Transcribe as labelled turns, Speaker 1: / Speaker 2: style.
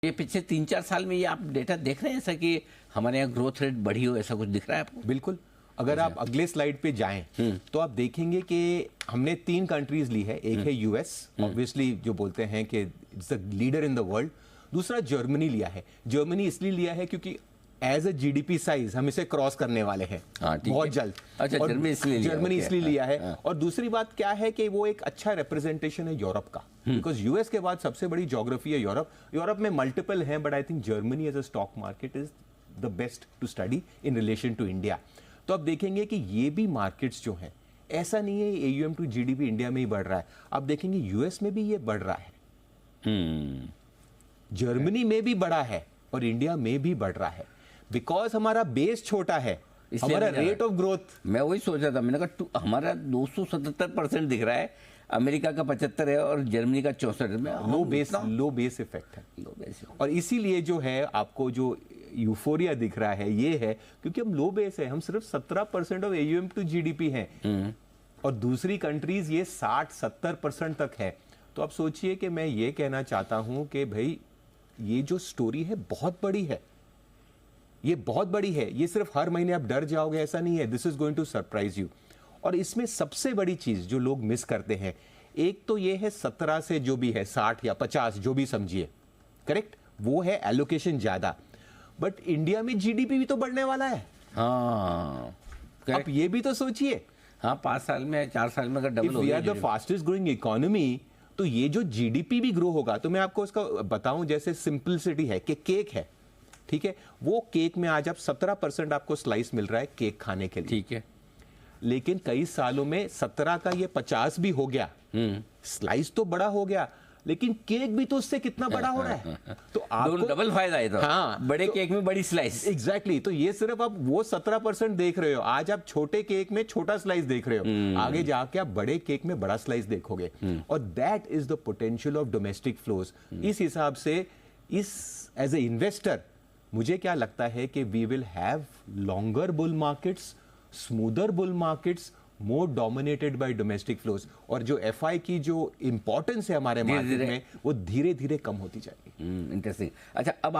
Speaker 1: ये पिछले 3-4 साल में ये आप डेटा देख रहे हैं ऐसा कि हमारे यहाँ ग्रोथ रेट बढ़ी हो, ऐसा कुछ दिख रहा है आपको?
Speaker 2: बिल्कुल। अगर आप अगले स्लाइड पे जाएं तो आप देखेंगे कि हमने 3 कंट्रीज ली है। एक है यूएस, ऑब्वियसली जो बोलते हैं कि it's the leader in the world. दूसरा जर्मनी लिया है। जर्मनी इसलिए लिया है क्योंकि एज अ जीडीपी साइज हम इसे क्रॉस करने वाले हैं बहुत जल्द।
Speaker 1: अच्छा, जर्मनी इसलिए
Speaker 2: लिया है। और दूसरी बात क्या है कि वो एक अच्छा रिप्रेजेंटेशन है यूरोप का, बिकॉज यूएस के बाद सबसे बड़ी ज्योग्राफी है यूरोप। यूरोप में मल्टीपल हैं, but I think Germany as a stock market is the best to study in relation to India. तो आप देखेंगे कि ये भी मार्केट्स जो हैं, ऐसा नहीं है एयूएम टू जीडीपी इंडिया में ही बढ़ रहा है। आप देखेंगे यूएस में भी ये बढ़ रहा है, जर्मनी में भी बढ़ा है और इंडिया में भी बढ़ रहा है, बिकॉज हमारा बेस छोटा है, हमारा रेट ऑफ ग्रोथ।
Speaker 1: मैं वही सोच रहा था, मैंने कहा हमारा 277% दिख रहा है, अमेरिका का 75 है और जर्मनी का 64 में।
Speaker 2: लो बेस इफेक्ट है। और इसीलिए जो है आपको जो यूफोरिया दिख रहा है ये है क्योंकि हम लो बेस है। हम सिर्फ 17% ऑफ एयूएम टू जीडीपी हैं और दूसरी कंट्रीज ये 60-70% तक है। तो आप सोचिए कि मैं ये कहना चाहता हूं कि भाई ये जो स्टोरी है बहुत बड़ी है, ये बहुत बड़ी है। ये सिर्फ हर महीने आप डर जाओगे ऐसा नहीं है, this is going to surprise you. और इसमें सबसे बड़ी चीज जो लोग मिस करते हैं, एक तो ये है 17 से जो भी है 60 या 50 जो भी समझिए, करेक्ट, वो है एलोकेशन ज्यादा। बट इंडिया में जीडीपी भी तो बढ़ने वाला है।
Speaker 1: हाँ,
Speaker 2: आप ये भी तो सोचिए।
Speaker 1: हाँ, 5 साल में 4 साल में अगर डबल हो
Speaker 2: गया, we are the fastest growing economy, तो ये जो जीडीपी भी ग्रो होगा। तो मैं आपको इसका बताऊं, जैसे सिंपलिसिटी है कि केक है, ठीक है, वो केक में आज आप 17% आपको स्लाइस मिल रहा है केक खाने के लिए,
Speaker 1: ठीक है,
Speaker 2: लेकिन कई सालों में 17 का ये 50 भी हो गया। स्लाइस तो बड़ा हो गया, लेकिन केक भी तो उससे कितना बड़ा हो रहा है। तो आपको
Speaker 1: डबल फायदा है। तो
Speaker 2: हाँ,
Speaker 1: बड़े केक में बड़ी स्लाइस।
Speaker 2: एग्जैक्टली। तो ये सिर्फ आप वो 17% देख रहे हो, आज आप छोटे केक में छोटा स्लाइस देख रहे हो, आगे जाके आप बड़े केक में बड़ा स्लाइस देखोगे। और that is the potential of domestic flows. इस हिसाब से इस एज ए इन्वेस्टर मुझे क्या लगता है कि we will have longer bull markets, smoother bull markets, more dominated by domestic flows. और जो एफआई की जो इंपॉर्टेंस है हमारे मार्केट में, वो धीरे धीरे कम होती जाएगी।
Speaker 1: इंटरेस्टिंग। अच्छा, अब आप